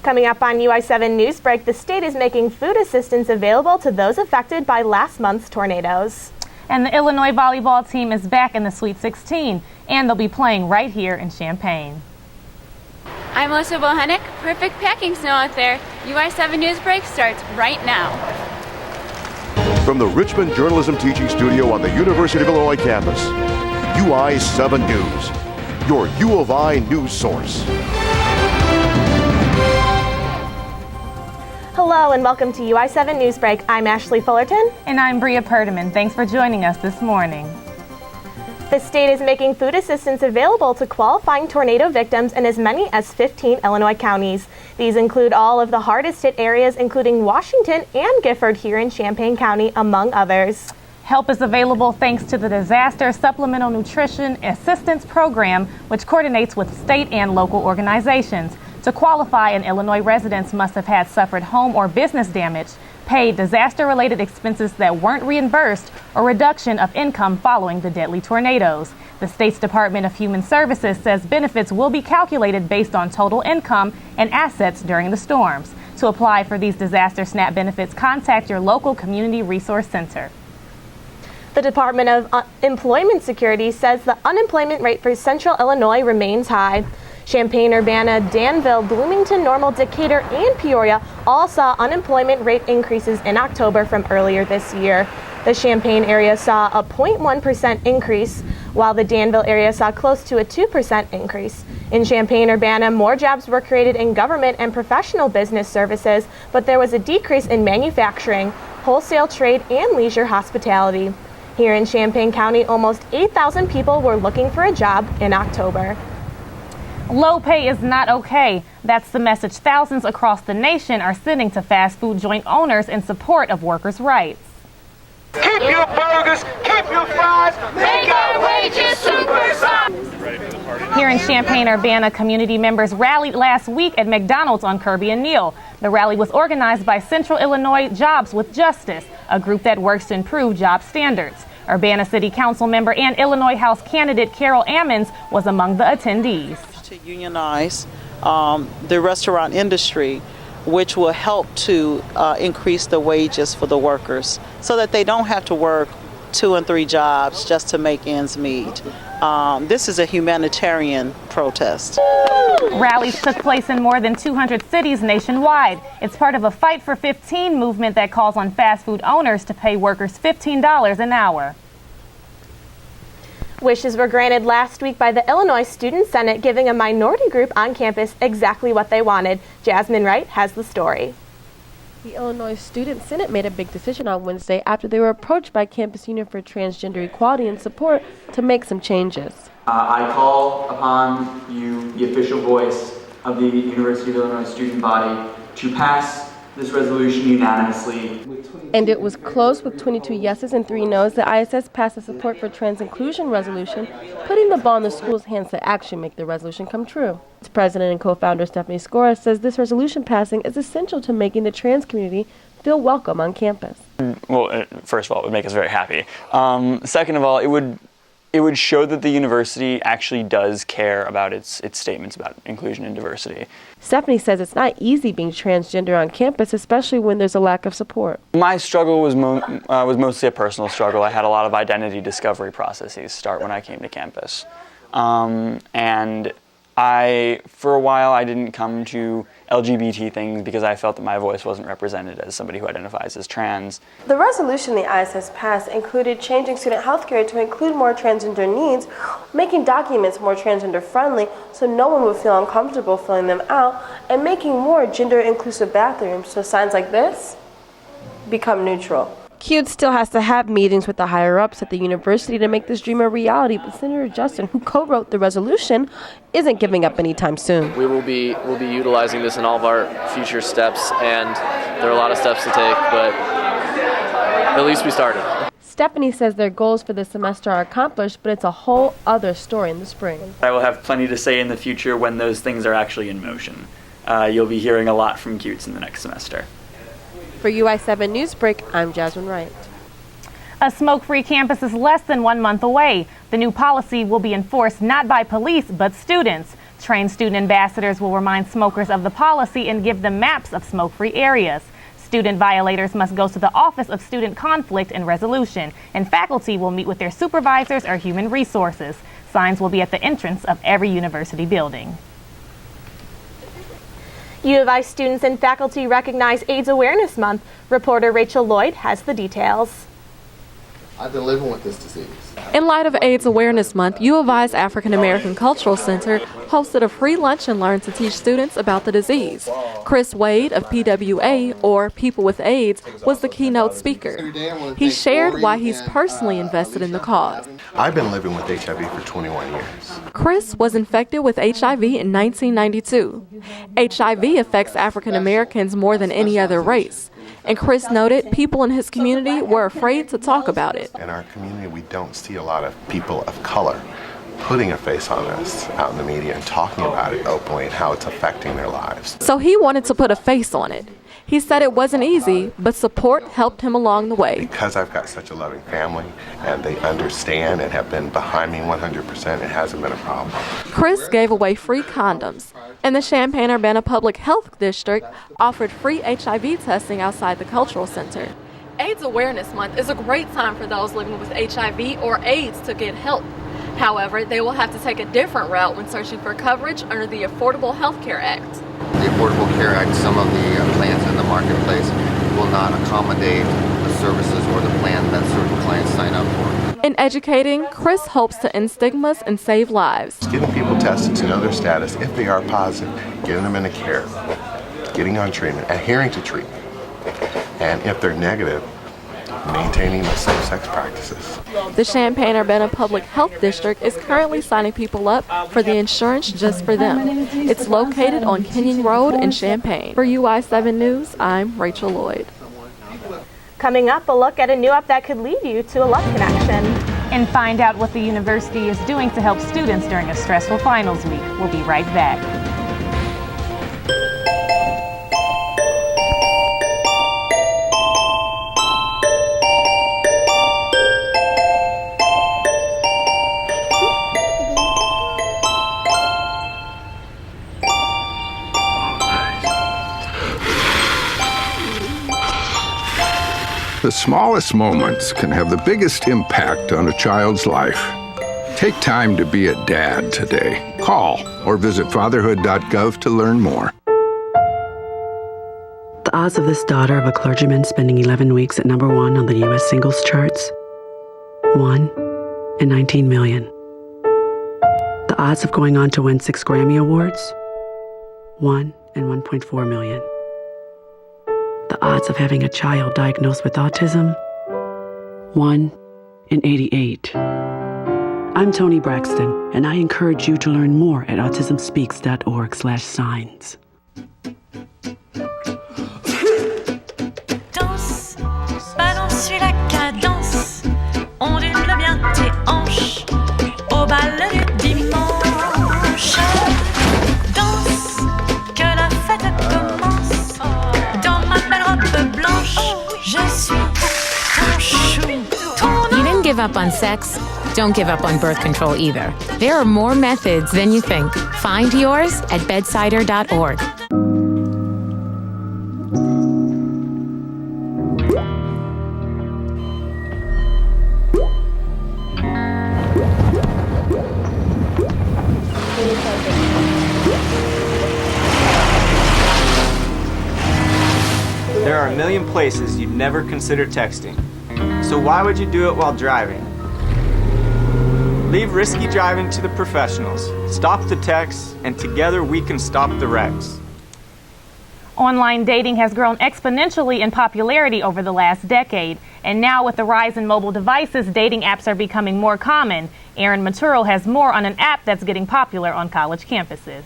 Coming up on UI7 Newsbreak, the state is making food assistance available to those affected by last month's tornadoes. And the Illinois volleyball team is back in the Sweet 16, and they'll be playing right here in Champaign. I'm Melissa Bohenick. Perfect packing snow out there. UI7 Newsbreak starts right now. From the Richmond Journalism Teaching Studio on the University of Illinois campus, UI7 News, your U of I news source. Hello and welcome to UI7 Newsbreak. I'm Ashley Fullerton. And I'm Bria Perdaman. Thanks for joining us this morning. The state is making food assistance available to qualifying tornado victims in as many as 15 Illinois counties. These include all of the hardest hit areas, including Washington and Gifford here in Champaign County, among others. Help is available thanks to the Disaster Supplemental Nutrition Assistance Program, which coordinates with state and local organizations. To qualify, an Illinois residents must have had suffered home or business damage, paid disaster-related expenses that weren't reimbursed, or reduction of income following the deadly tornadoes. The state's Department of Human Services says benefits will be calculated based on total income and assets during the storms. To apply for these disaster SNAP benefits, contact your local community resource center. The Department of Employment Security says the unemployment rate for Central Illinois remains high. Champaign, Urbana, Danville, Bloomington, Normal, Decatur, and Peoria all saw unemployment rate increases in October from earlier this year. The Champaign area saw a 0.1% increase, while the Danville area saw close to a 2% increase. In Champaign, Urbana, more jobs were created in government and professional business services, but there was a decrease in manufacturing, wholesale trade, and leisure hospitality. Here in Champaign County, almost 8,000 people were looking for a job in October. Low pay is not okay. That's the message thousands across the nation are sending to fast food joint owners in support of workers' rights. Keep your burgers, keep your fries, make our wages super. Here in Champaign, Urbana, community members rallied last week at McDonald's on Kirby and Neal. The rally was organized by Central Illinois Jobs with Justice, a group that works to improve job standards. Urbana City Council member and Illinois House candidate Carol Ammons was among the attendees. To unionize the restaurant industry, which will help to increase the wages for the workers so that they don't have to work 2 and 3 jobs just to make ends meet. This is a humanitarian protest. Rallies took place in more than 200 cities nationwide. It's part of a Fight for 15 movement that calls on fast food owners to pay workers $15 an hour. Wishes were granted last week by the Illinois Student Senate, giving a minority group on campus exactly what they wanted. Jasmine Wright has the story. The Illinois Student Senate made a big decision on Wednesday after they were approached by Campus Union for Transgender Equality and Support to make some changes. I call upon you, the official voice of the University of Illinois student body, to pass this resolution unanimously. And it was close with 22 yeses and 3 noes. The ISS passed the Support for Trans Inclusion resolution, putting the ball in the school's hands to actually make the resolution come true. Its president and co-founder Stephanie Skora says this resolution passing is essential to making the trans community feel welcome on campus. Well, first of all, it would make us very happy. Second of all, it would show that the university actually does care about its statements about inclusion and diversity. Stephanie says it's not easy being transgender on campus, especially when there's a lack of support. My struggle was mostly a personal struggle. I had a lot of identity discovery processes start when I came to campus. And for a while, I didn't come to LGBT things because I felt that my voice wasn't represented as somebody who identifies as trans. The resolution the ISS passed included changing student health care to include more transgender needs, making documents more transgender friendly so no one would feel uncomfortable filling them out, and making more gender inclusive bathrooms so signs like this become neutral. CUTE still has to have meetings with the higher-ups at the university to make this dream a reality, but Senator Justin, who co-wrote the resolution, isn't giving up anytime soon. We'll be utilizing this in all of our future steps, and there are a lot of steps to take, but at least we started. Stephanie says their goals for this semester are accomplished, but it's a whole other story in the spring. I will have plenty to say in the future when those things are actually in motion. You'll be hearing a lot from CUTEs in the next semester. For UI7 Newsbreak, I'm Jasmine Wright. A smoke-free campus is less than 1 month away. The new policy will be enforced not by police, but students. Trained student ambassadors will remind smokers of the policy and give them maps of smoke-free areas. Student violators must go to the Office of Student Conflict and Resolution, and faculty will meet with their supervisors or human resources. Signs will be at the entrance of every university building. U of I students and faculty recognize AIDS Awareness Month. Reporter Rachel Lloyd has the details. I've been living with this disease. In light of AIDS Awareness Month, U of I's African American Cultural Center hosted a free lunch and learn to teach students about the disease. Chris Wade of PWA, or People with AIDS, was the keynote speaker. He shared why he's personally invested in the cause. I've been living with HIV for 21 years. Chris was infected with HIV in 1992. HIV affects African Americans more than any other race. And Chris noted people in his community were afraid to talk about it. In our community, we don't see a lot of people of color putting a face on this out in the media and talking about it openly and how it's affecting their lives. So he wanted to put a face on it. He said it wasn't easy, but support helped him along the way. Because I've got such a loving family and they understand and have been behind me 100%, it hasn't been a problem. Chris gave away free condoms, and the Champaign-Urbana Public Health District offered free HIV testing outside the Cultural Center. AIDS Awareness Month is a great time for those living with HIV or AIDS to get help. However, they will have to take a different route when searching for coverage under the Affordable Health Care Act. The Affordable Care Act, some of the plans in the marketplace will not accommodate the services or the plan that certain clients sign up for. In educating, Chris hopes to end stigmas and save lives. Getting people tested to know their status, if they are positive, getting them into care, getting on treatment, adhering to treatment, and if they're negative, maintaining the safe-sex practices. The Champaign-Urbana Public Health District is currently signing people up for the insurance just for them. It's located on Kenyon Road in Champaign. For UI7 News, I'm Rachel Lloyd. Coming up, a look at a new app that could lead you to a love connection. And find out what the university is doing to help students during a stressful finals week. We'll be right back. The smallest moments can have the biggest impact on a child's life. Take time to be a dad today. Call or visit fatherhood.gov to learn more. The odds of this daughter of a clergyman spending 11 weeks at #1 on the U.S. singles charts? 1 in 19 million. The odds of going on to win 6 Grammy Awards? 1 in 1.4 million. The odds of having a child diagnosed with autism? 1 in 88. I'm Toni Braxton, and I encourage you to learn more at autismspeaks.org/signs. Danse, balance la cadence, ondule bien tes hanches, au bal du dimanche. Danse, que la fête commence, dans ma belle robe blanche, je suis ton chou. You didn't give up on sex? Don't give up on birth control either. There are more methods than you think. Find yours at bedsider.org. There are a million places you'd never consider texting. So why would you do it while driving? Leave risky driving to the professionals. Stop the texts, and together we can stop the wrecks. Online dating has grown exponentially in popularity over the last decade. And now with the rise in mobile devices, dating apps are becoming more common. Aaron Maturo has more on an app that's getting popular on college campuses.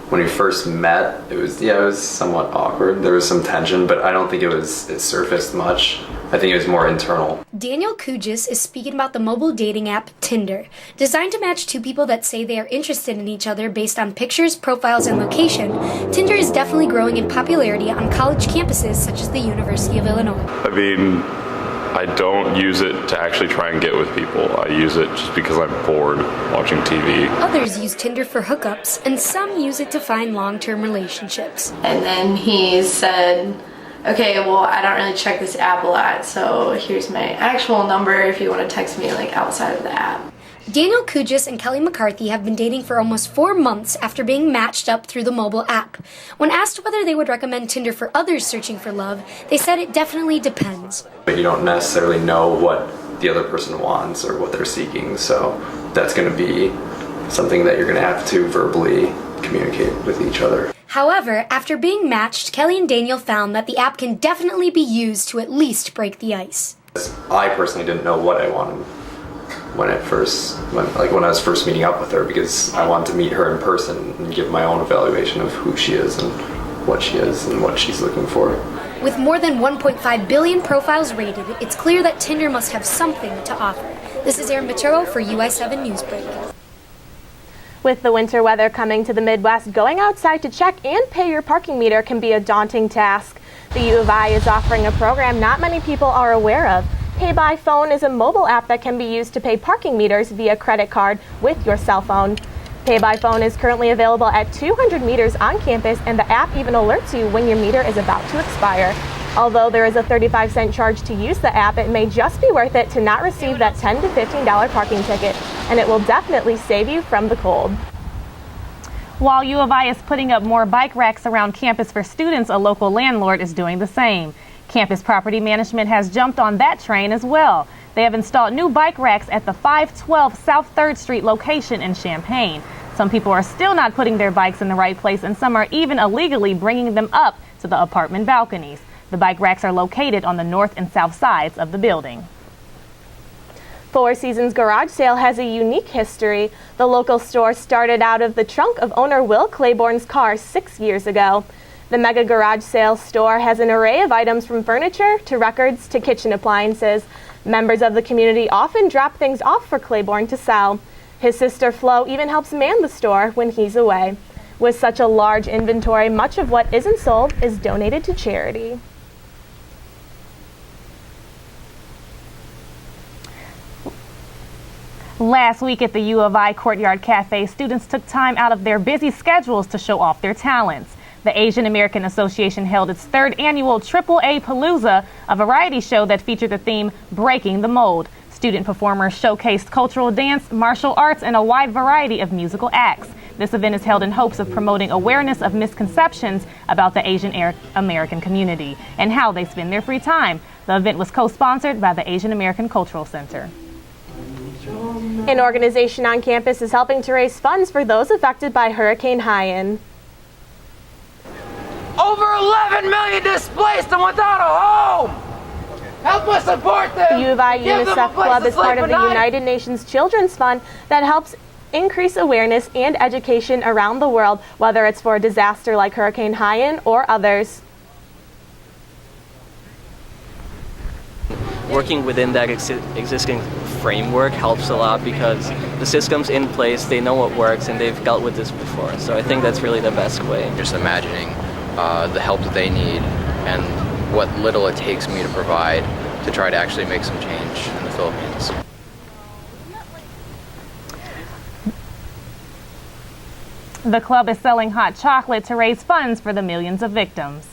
When we first met, it was somewhat awkward. There was some tension, but I don't think it surfaced much. I think it was more internal. Daniel Kugis is speaking about the mobile dating app Tinder. Designed to match two people that say they are interested in each other based on pictures, profiles, and location, Tinder is definitely growing in popularity on college campuses such as the University of Illinois. I mean, I don't use it to actually try and get with people. I use it just because I'm bored watching TV. Others use Tinder for hookups, and some use it to find long-term relationships. And then he said, okay, well, I don't really check this app a lot, so here's my actual number if you want to text me like outside of the app. Daniel Kugis and Kelly McCarthy have been dating for almost 4 months after being matched up through the mobile app. When asked whether they would recommend Tinder for others searching for love, they said it definitely depends. But you don't necessarily know what the other person wants or what they're seeking, so that's going to be something that you're going to have to verbally communicate with each other. However, after being matched, Kelly and Daniel found that the app can definitely be used to at least break the ice. I personally didn't know what I wanted when I was first meeting up with her, because I wanted to meet her in person and give my own evaluation of who she is and what she is and what she's looking for. With more than 1.5 billion profiles rated, it's clear that Tinder must have something to offer. This is Erin Maturo for UI7 Newsbreak. With the winter weather coming to the Midwest, going outside to check and pay your parking meter can be a daunting task. The U of I is offering a program not many people are aware of. Pay by Phone is a mobile app that can be used to pay parking meters via credit card with your cell phone. Pay by Phone is currently available at 200 meters on campus, and the app even alerts you when your meter is about to expire. Although there is a 35-cent charge to use the app, it may just be worth it to not receive that $10 to $15 parking ticket, and it will definitely save you from the cold. While U of I is putting up more bike racks around campus for students, a local landlord is doing the same. Campus Property Management has jumped on that train as well. They have installed new bike racks at the 512 South 3rd Street location in Champaign. Some people are still not putting their bikes in the right place, and some are even illegally bringing them up to the apartment balconies. The bike racks are located on the north and south sides of the building. Four Seasons Garage Sale has a unique history. The local store started out of the trunk of owner Will Claiborne's car 6 years ago. The Mega Garage Sale store has an array of items from furniture to records to kitchen appliances. Members of the community often drop things off for Claiborne to sell. His sister Flo even helps man the store when he's away. With such a large inventory, much of what isn't sold is donated to charity. Last week at the U of I Courtyard Cafe, students took time out of their busy schedules to show off their talents. The Asian American Association held its 3rd annual AAA Palooza, a variety show that featured the theme Breaking the Mold. Student performers showcased cultural dance, martial arts, and a wide variety of musical acts. This event is held in hopes of promoting awareness of misconceptions about the Asian American community and how they spend their free time. The event was co-sponsored by the Asian American Cultural Center. An organization on campus is helping to raise funds for those affected by Hurricane Haiyan. Over 11 million displaced and without a home! Help us support them! The U of I Give them a UNICEF place Club to is part sleep of the at night. United Nations Children's Fund that helps increase awareness and education around the world, whether it's for a disaster like Hurricane Haiyan or others. Working within that existing framework helps a lot because the system's in place, they know what works, and they've dealt with this before. So I think that's really the best way. Just imagining the help that they need and what little it takes me to provide to try to actually make some change in the Philippines. The club is selling hot chocolate to raise funds for the millions of victims.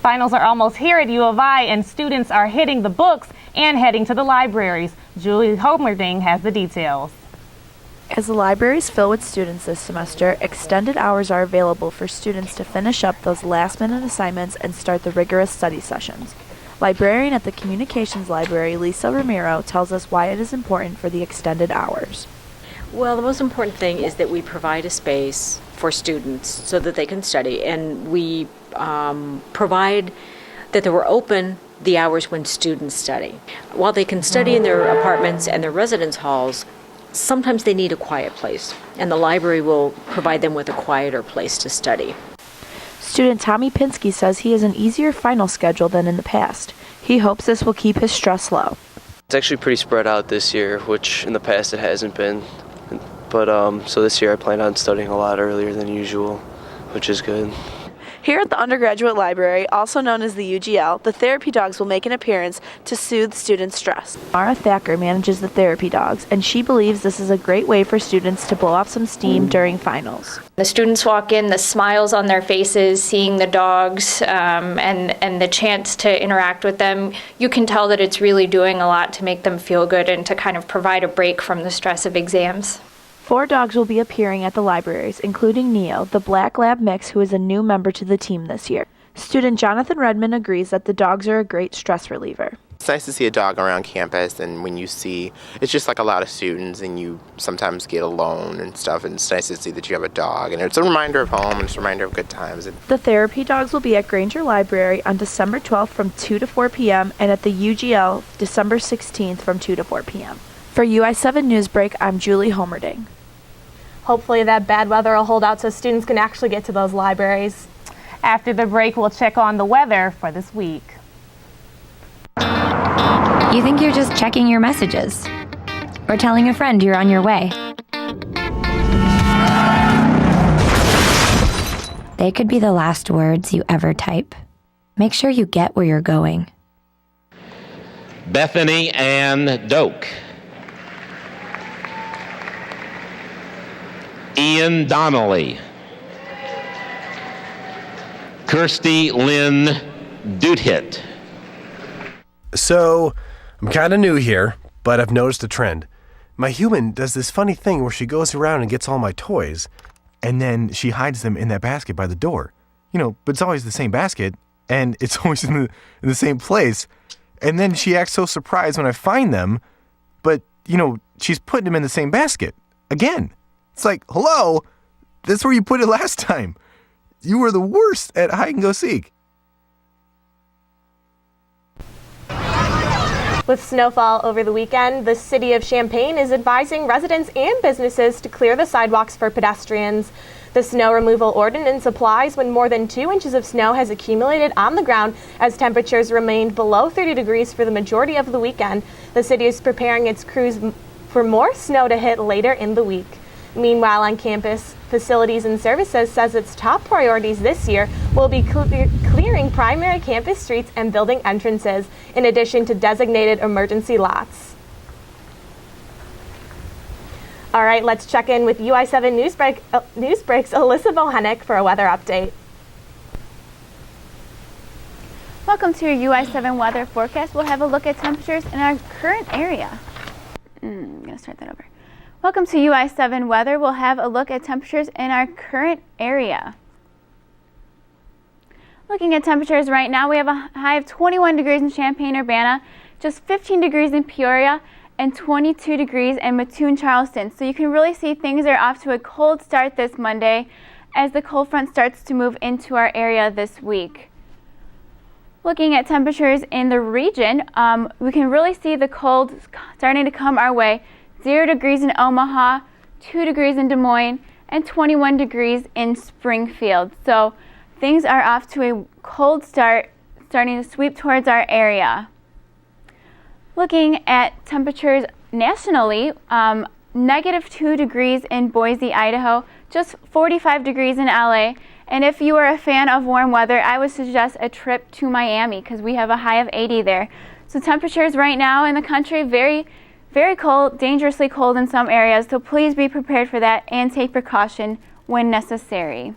Finals are almost here at U of I, and students are hitting the books and heading to the libraries. Julie Homerding has the details. As the libraries fill with students this semester, extended hours are available for students to finish up those last-minute assignments and start the rigorous study sessions. Librarian at the Communications Library, Lisa Ramiro, tells us why it is important for the extended hours. Well, the most important thing is that we provide a space for students so that they can study, and we provide that they were open the hours when students study. While they can study in their apartments and their residence halls, sometimes they need a quiet place, and the library will provide them with a quieter place to study. Student Tommy Pinsky says he has an easier final schedule than in the past. He hopes this will keep his stress low. It's actually pretty spread out this year, which in the past it hasn't been. But so this year I plan on studying a lot earlier than usual, which is good. Here at the undergraduate library, also known as the UGL, the therapy dogs will make an appearance to soothe students' stress. Mara Thacker manages the therapy dogs, and she believes this is a great way for students to blow off some steam during finals. The students walk in, the smiles on their faces, seeing the dogs, and the chance to interact with them, you can tell that it's really doing a lot to make them feel good and to kind of provide a break from the stress of exams. 4 dogs will be appearing at the libraries, including Neo, the black lab mix who is a new member to the team this year. Student Jonathan Redmond agrees that the dogs are a great stress reliever. It's nice to see a dog around campus, and when you see, it's just like a lot of students and you sometimes get alone and stuff, and it's nice to see that you have a dog, and it's a reminder of home and it's a reminder of good times. The therapy dogs will be at Granger Library on December 12th from 2 to 4 p.m. and at the UGL December 16th from 2 to 4 p.m. For UI7 Newsbreak, I'm Julie Homerding. Hopefully that bad weather will hold out so students can actually get to those libraries. After the break, we'll check on the weather for this week. You think you're just checking your messages or telling a friend you're on your way. They could be the last words you ever type. Make sure you get where you're going. Bethany Ann Doak. Ian Donnelly. Kirsty Lynn Duthitt. So, I'm kind of new here, but I've noticed a trend. My human does this funny thing where she goes around and gets all my toys, and then she hides them in that basket by the door. But it's always the same basket, and it's always in the same place. And then she acts so surprised when I find them, but, she's putting them in the same basket. Again. It's like, hello, that's where you put it last time. You were the worst at hide and go seek. With snowfall over the weekend, the city of Champaign is advising residents and businesses to clear the sidewalks for pedestrians. The snow removal ordinance applies when more than 2 inches of snow has accumulated on the ground as temperatures remained below 30 degrees for the majority of the weekend. The city is preparing its crews for more snow to hit later in the week. Meanwhile, on campus, Facilities and Services says its top priorities this year will be clearing primary campus streets and building entrances, in addition to designated emergency lots. All right, let's check in with UI7 Newsbreak's Alyssa Bohenick for a weather update. Welcome to your UI7 weather forecast. We'll have a look at temperatures in our current area. I'm going to start that over. Welcome to UI7 weather. We'll have a look at temperatures in our current area. Looking at temperatures right now, we have a high of 21 degrees in Champaign-Urbana, just 15 degrees in Peoria, and 22 degrees in Mattoon-Charleston. So you can really see things are off to a cold start this Monday as the cold front starts to move into our area this week. Looking at temperatures in the region, we can really see the cold starting to come our way. 0 degrees in Omaha, 2 degrees in Des Moines, and 21 degrees in Springfield. So things are off to a cold start, starting to sweep towards our area. Looking at temperatures nationally, -2 degrees in Boise, Idaho, just 45 degrees in LA. And if you are a fan of warm weather, I would suggest a trip to Miami because we have a high of 80 there. So temperatures right now in the country, very cold, dangerously cold in some areas, so please be prepared for that and take precaution when necessary.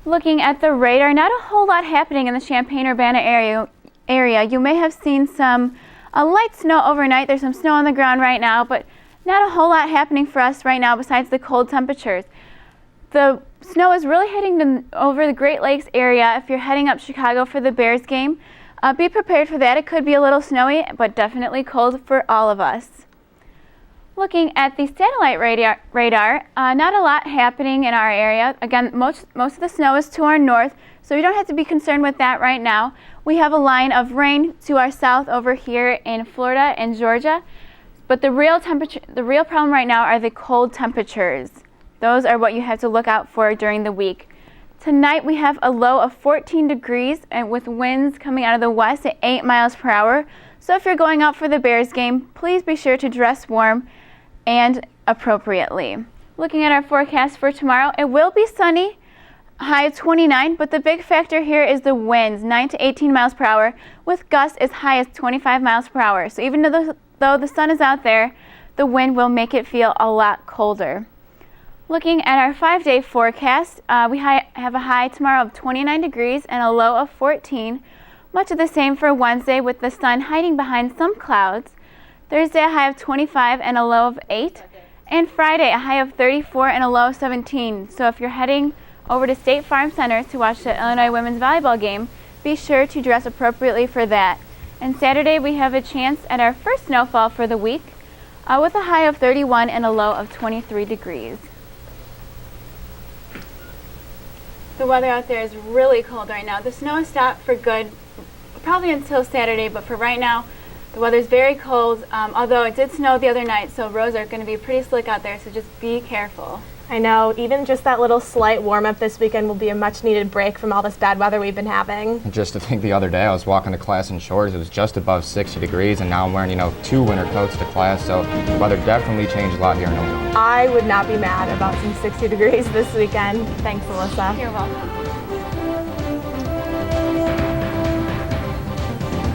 Looking at the radar, not a whole lot happening in the Champaign-Urbana area. You may have seen some light snow overnight. There's some snow on the ground right now, but not a whole lot happening for us right now besides the cold temperatures. The snow is really heading over the Great Lakes area if you're heading up Chicago for the Bears game. Be prepared for that. It could be a little snowy, but definitely cold for all of us. Looking at the satellite radar, not a lot happening in our area. Again, most of the snow is to our north, so we don't have to be concerned with that right now. We have a line of rain to our south over here in Florida and Georgia, but the real problem right now are the cold temperatures. Those are what you have to look out for during the week. Tonight we have a low of 14 degrees and with winds coming out of the west at 8 miles per hour. So if you're going out for the Bears game, please be sure to dress warm and appropriately. Looking at our forecast for tomorrow, it will be sunny a high of 29, but the big factor here is the winds, 9 to 18 miles per hour, with gusts as high as 25 miles per hour. So even though the sun is out there, the wind will make it feel a lot colder. Looking at our 5-day forecast, we have a high tomorrow of 29 degrees and a low of 14. Much of the same for Wednesday with the sun hiding behind some clouds. Thursday a high of 25 and a low of 8. And Friday a high of 34 and a low of 17. So if you're heading over to State Farm Center to watch the Illinois women's volleyball game, be sure to dress appropriately for that. And Saturday we have a chance at our first snowfall for the week with a high of 31 and a low of 23 degrees. The weather out there is really cold right now. The snow has stopped for good, probably until Saturday, but for right now, the weather's very cold, although it did snow the other night, so roads are going to be pretty slick out there, so just be careful. I know, even just that little slight warm-up this weekend will be a much-needed break from all this bad weather we've been having. Just to think, the other day I was walking to class in shorts, it was just above 60 degrees, and now I'm wearing, 2 winter coats to class, so the weather definitely changed a lot here in Illinois. I would not be mad about some 60 degrees this weekend. Thanks, Alyssa. You're welcome.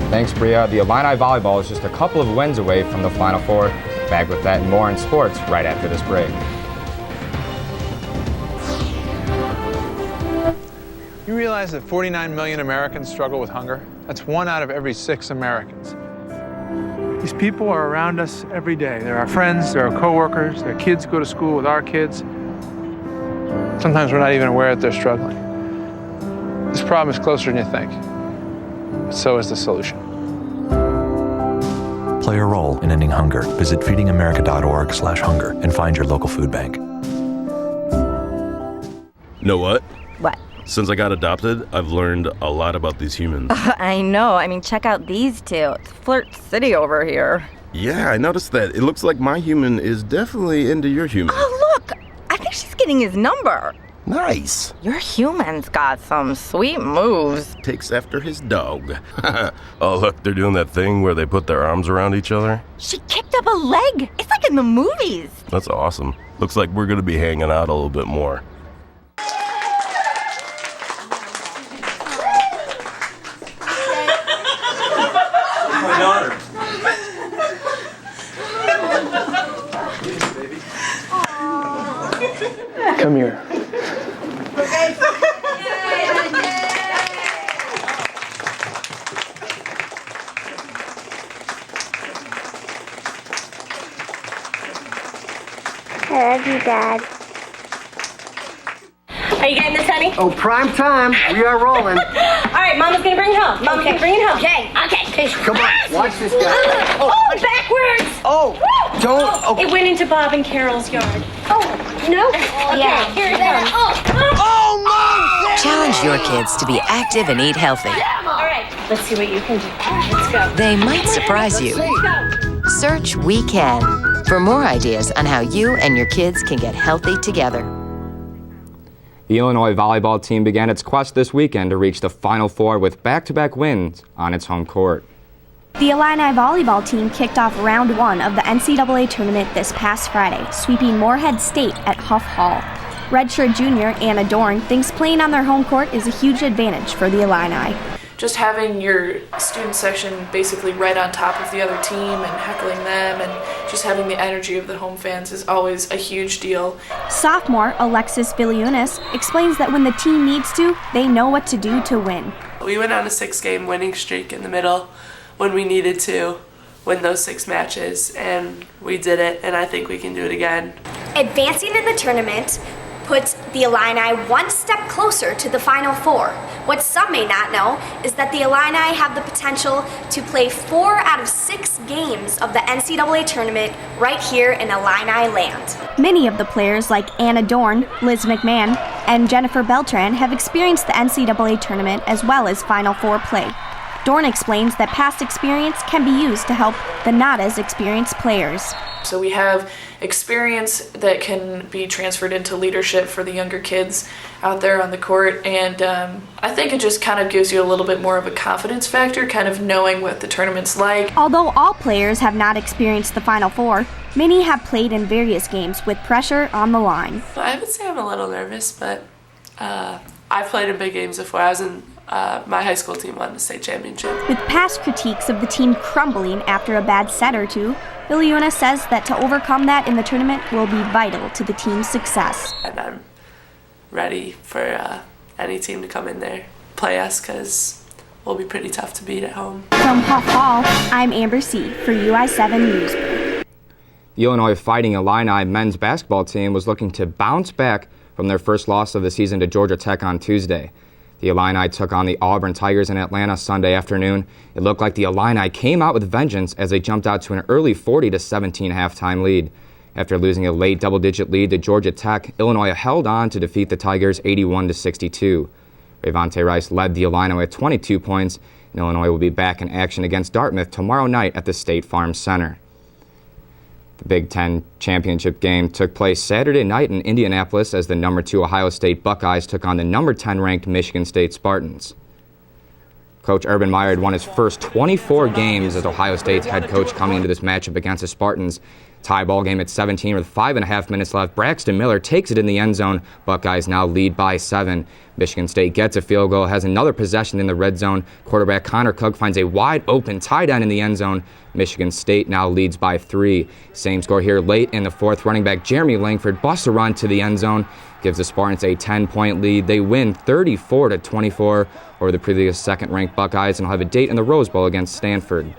Thanks, Bria. The Illini volleyball is just a couple of wins away from the Final Four. Back with that and more in sports right after this break. You realize that 49 million Americans struggle with hunger? That's 1 out of every 6 Americans. These people are around us every day. They're our friends, they're our coworkers, their kids go to school with our kids. Sometimes we're not even aware that they're struggling. This problem is closer than you think. But so is the solution. Play a role in ending hunger. Visit feedingamerica.org/hunger and find your local food bank. Know what? What? Since I got adopted, I've learned a lot about these humans. I know. I mean, check out these two. It's Flirt City over here. Yeah, I noticed that. It looks like my human is definitely into your human. Oh, look! I think she's getting his number. Nice. Your human's got some sweet moves. Takes after his dog. Oh, look, they're doing that thing where they put their arms around each other. She kicked up a leg. It's like in the movies. That's awesome. Looks like we're going to be hanging out a little bit more. Come here. I love you, Dad. Are you getting this, honey? Oh, prime time. We are rolling. All right, Mama's gonna bring it home. Mama's gonna bring it home. Okay. Come on, watch this guy. Oh, backwards! Oh, don't. Okay. It went into Bob and Carol's yard. Oh, no? Yeah. Here it comes. Oh, Mom! Challenge your kids to be active and eat healthy. All right, let's see what you can do. Let's go. They might surprise you. Search We Can for more ideas on how you and your kids can get healthy together. The Illinois volleyball team began its quest this weekend to reach the Final Four with back-to-back wins on its home court. The Illini volleyball team kicked off round 1 of the NCAA tournament this past Friday, sweeping Moorhead State at Huff Hall. Redshirt junior Anna Dorn thinks playing on their home court is a huge advantage for the Illini. Just having your student section basically right on top of the other team and heckling them and just having the energy of the home fans is always a huge deal. Sophomore Alexis Viliunas explains that when the team needs to, they know what to do to win. We went on a 6-game winning streak in the middle when we needed to win those 6 matches, and we did it, and I think we can do it again. Advancing in the tournament puts the Illini one step closer to the Final Four. What some may not know is that the Illini have the potential to play 4 out of 6 games of the NCAA tournament right here in Illini land. Many of the players like Anna Dorn, Liz McMahon, and Jennifer Beltran have experienced the NCAA tournament as well as Final Four play. Dorn explains that past experience can be used to help the not as experienced players. So we have experience that can be transferred into leadership for the younger kids out there on the court, and I think it just kind of gives you a little bit more of a confidence factor, kind of knowing what the tournament's like. Although all players have not experienced the Final Four, many have played in various games with pressure on the line. I would say I'm a little nervous, but I've played in big games before. I was in my high school team won the state championship. With past critiques of the team crumbling after a bad set or two, Iliuna says that to overcome that in the tournament will be vital to the team's success. And I'm ready for any team to come in there, play us, because we'll be pretty tough to beat at home. From Huff Hall, I'm Amber C. for UI7 Newsbreak. The Illinois Fighting Illini men's basketball team was looking to bounce back from their first loss of the season to Georgia Tech on Tuesday. The Illini took on the Auburn Tigers in Atlanta Sunday afternoon. It looked like the Illini came out with vengeance as they jumped out to an early 40-17 halftime lead. After losing a late double-digit lead to Georgia Tech, Illinois held on to defeat the Tigers 81-62. Ravonte Rice led the Illini with 22 points, and Illinois will be back in action against Dartmouth tomorrow night at the State Farm Center. The Big Ten championship game took place Saturday night in Indianapolis as the number 2 Ohio State Buckeyes took on the number 10 ranked Michigan State Spartans. Coach Urban Meyer had won his first 24 games as Ohio State's head coach coming into this matchup against the Spartans. Tie ball game at 17 with 5.5 minutes left. Braxton Miller takes it in the end zone. Buckeyes now lead by 7. Michigan State gets a field goal, has another possession in the red zone. Quarterback Connor Cook finds a wide open tight end in the end zone. Michigan State now leads by 3. Same score here late in the fourth. Running back Jeremy Langford busts a run to the end zone, gives the Spartans a 10-point lead. They win 34-24 over the previous second-ranked Buckeyes and will have a date in the Rose Bowl against Stanford.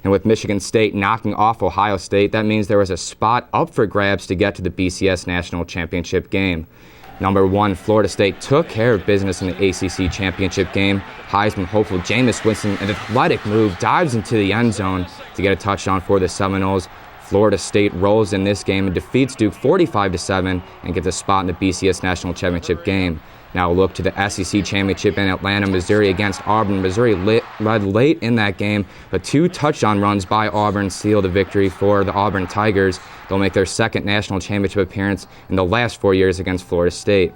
And with Michigan State knocking off Ohio State, that means there was a spot up for grabs to get to the BCS National Championship game. Number 1, Florida State took care of business in the ACC Championship game. Heisman hopeful Jameis Winston, an athletic move, dives into the end zone to get a touchdown for the Seminoles. Florida State rolls in this game and defeats Duke 45-7 and gets a spot in the BCS National Championship game. Now we'll look to the SEC Championship in Atlanta, Missouri against Auburn. Missouri led late in that game, but 2 touchdown runs by Auburn seal the victory for the Auburn Tigers. They'll make their second national championship appearance in the last 4 years against Florida State.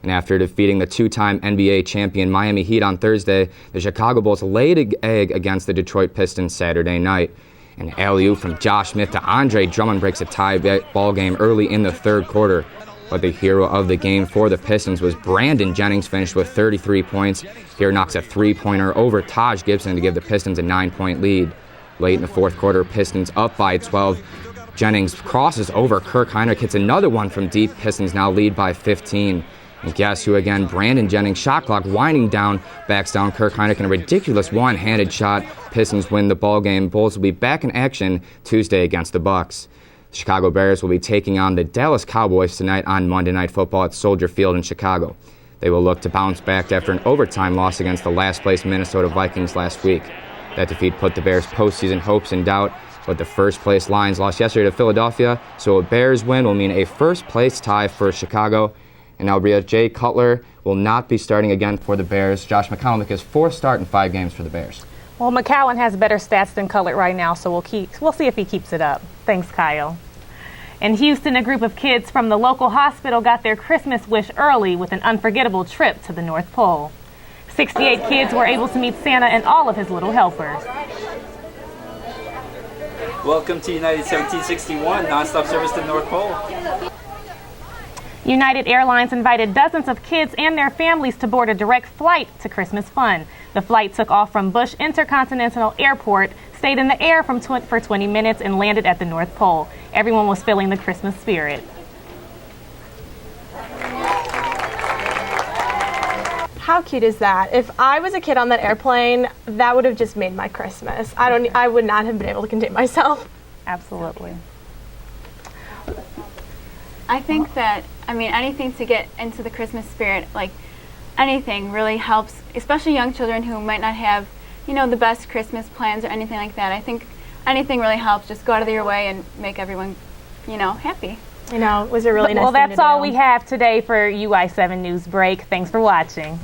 And after defeating the 2-time NBA champion Miami Heat on Thursday, the Chicago Bulls laid an egg against the Detroit Pistons Saturday night. An alley-oop from Josh Smith to Andre Drummond breaks a tie ball game early in the third quarter. But the hero of the game for the Pistons was Brandon Jennings, finished with 33 points. Here knocks a 3-pointer over Taj Gibson to give the Pistons a 9-point lead. Late in the fourth quarter, Pistons up by 12. Jennings crosses over Kirk Heinrich, hits another one from deep. Pistons now lead by 15. And guess who again? Brandon Jennings, shot clock winding down, backs down Kirk Heinrich in a ridiculous one-handed shot. Pistons win the ball game. Bulls will be back in action Tuesday against the Bucks. The Chicago Bears will be taking on the Dallas Cowboys tonight on Monday Night Football at Soldier Field in Chicago. They will look to bounce back after an overtime loss against the last-place Minnesota Vikings last week. That defeat put the Bears' postseason hopes in doubt, but the first-place Lions lost yesterday to Philadelphia, so a Bears win will mean a first-place tie for Chicago. And now Jay Cutler will not be starting again for the Bears. Josh McCown will make his 4th start in 5 games for the Bears. Well, McCowan has better stats than Cutler right now, so we'll see if he keeps it up. Thanks, Kyle. In Houston, a group of kids from the local hospital got their Christmas wish early with an unforgettable trip to the North Pole. 68 kids were able to meet Santa and all of his little helpers. Welcome to United 1761, nonstop service to the North Pole. United Airlines invited dozens of kids and their families to board a direct flight to Christmas fun. The flight took off from Bush Intercontinental Airport, stayed in the air for 20 minutes, and landed at the North Pole. Everyone was feeling the Christmas spirit. How cute is that? If I was a kid on that airplane, that would have just made my Christmas. I would not have been able to contain myself. Absolutely. I think that, anything to get into the Christmas spirit, like anything really helps, especially young children who might not have, the best Christmas plans or anything like that. I think anything really helps. Just go out of your way and make everyone, happy. It was a really nice Well, thing that's to all do. we have today for UI7 Newsbreak. Thanks for watching.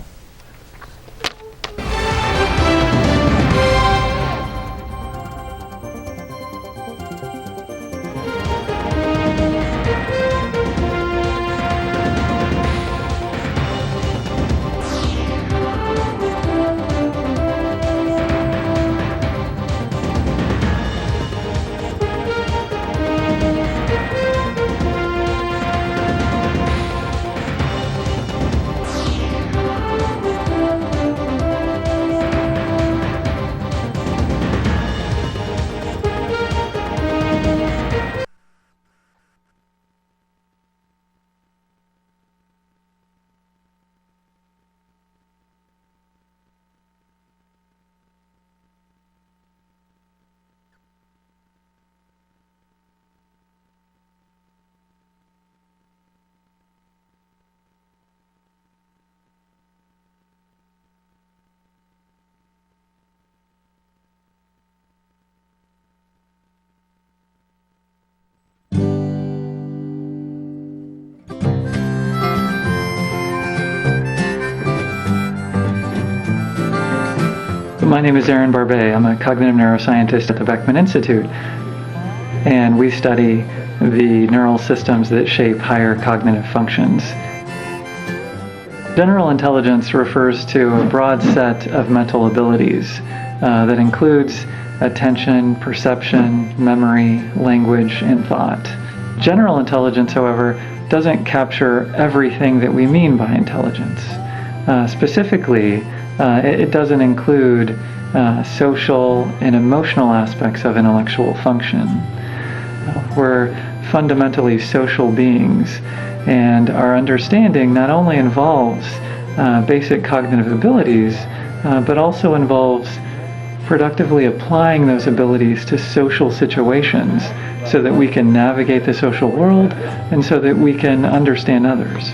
My name is Aaron Barbet. I'm a cognitive neuroscientist at the Beckman Institute, and we study the neural systems that shape higher cognitive functions. General intelligence refers to a broad set of mental abilities that includes attention, perception, memory, language, and thought. General intelligence, however, doesn't capture everything that we mean by intelligence. Specifically, it doesn't include social and emotional aspects of intellectual function. We're fundamentally social beings, and our understanding not only involves basic cognitive abilities, but also involves productively applying those abilities to social situations so that we can navigate the social world and so that we can understand others.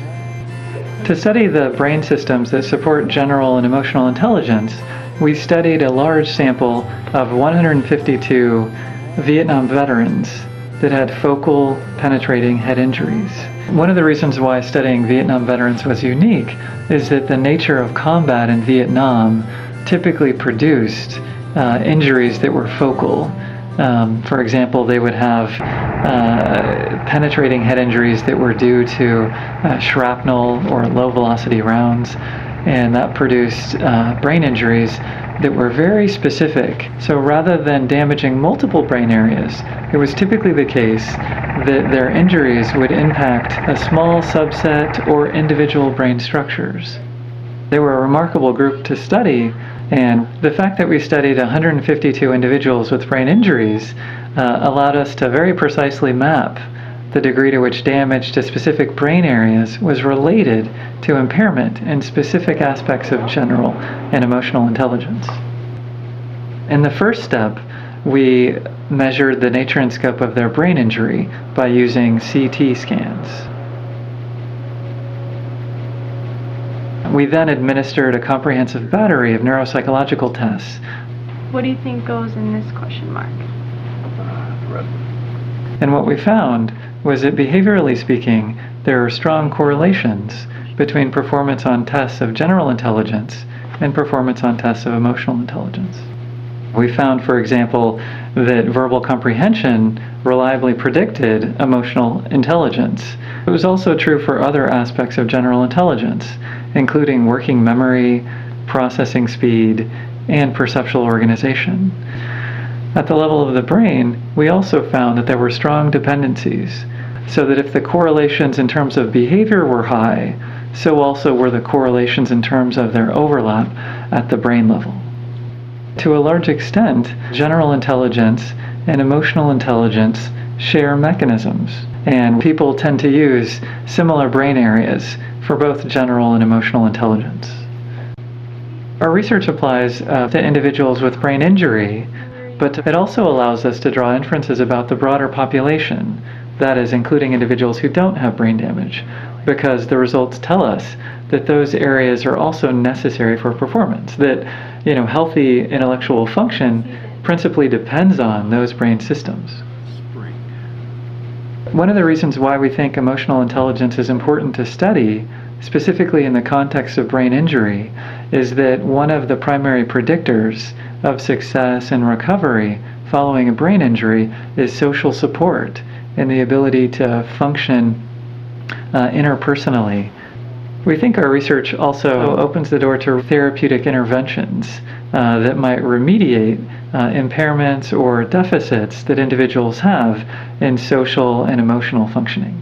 To study the brain systems that support general and emotional intelligence, we studied a large sample of 152 Vietnam veterans that had focal penetrating head injuries. One of the reasons why studying Vietnam veterans was unique is that the nature of combat in Vietnam typically produced injuries that were focal. For example, they would have penetrating head injuries that were due to shrapnel or low-velocity rounds, and that produced brain injuries that were very specific. So rather than damaging multiple brain areas, it was typically the case that their injuries would impact a small subset or individual brain structures. They were a remarkable group to study, and the fact that we studied 152 individuals with brain injuries allowed us to very precisely map the degree to which damage to specific brain areas was related to impairment in specific aspects of general and emotional intelligence. In the first step, we measured the nature and scope of their brain injury by using CT scans. We then administered a comprehensive battery of neuropsychological tests. What do you think goes in this question mark? And what we found was that, behaviorally speaking, there are strong correlations between performance on tests of general intelligence and performance on tests of emotional intelligence. We found, for example, that verbal comprehension reliably predicted emotional intelligence. It was also true for other aspects of general intelligence, including working memory, processing speed, and perceptual organization. At the level of the brain, we also found that there were strong dependencies, so that if the correlations in terms of behavior were high, so also were the correlations in terms of their overlap at the brain level. To a large extent, general intelligence and emotional intelligence share mechanisms, and people tend to use similar brain areas for both general and emotional intelligence. Our research applies to individuals with brain injury, but it also allows us to draw inferences about the broader population, that is, including individuals who don't have brain damage, because the results tell us that those areas are also necessary for performance, that healthy intellectual function principally depends on those brain systems. One of the reasons why we think emotional intelligence is important to study, specifically in the context of brain injury, is that one of the primary predictors of success and recovery following a brain injury is social support and the ability to function interpersonally. We think our research also opens the door to therapeutic interventions that might remediate impairments or deficits that individuals have in social and emotional functioning.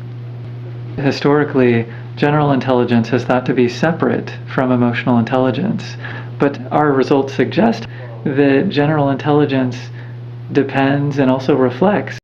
Historically, general intelligence has thought to be separate from emotional intelligence, but our results suggest that general intelligence depends and also reflects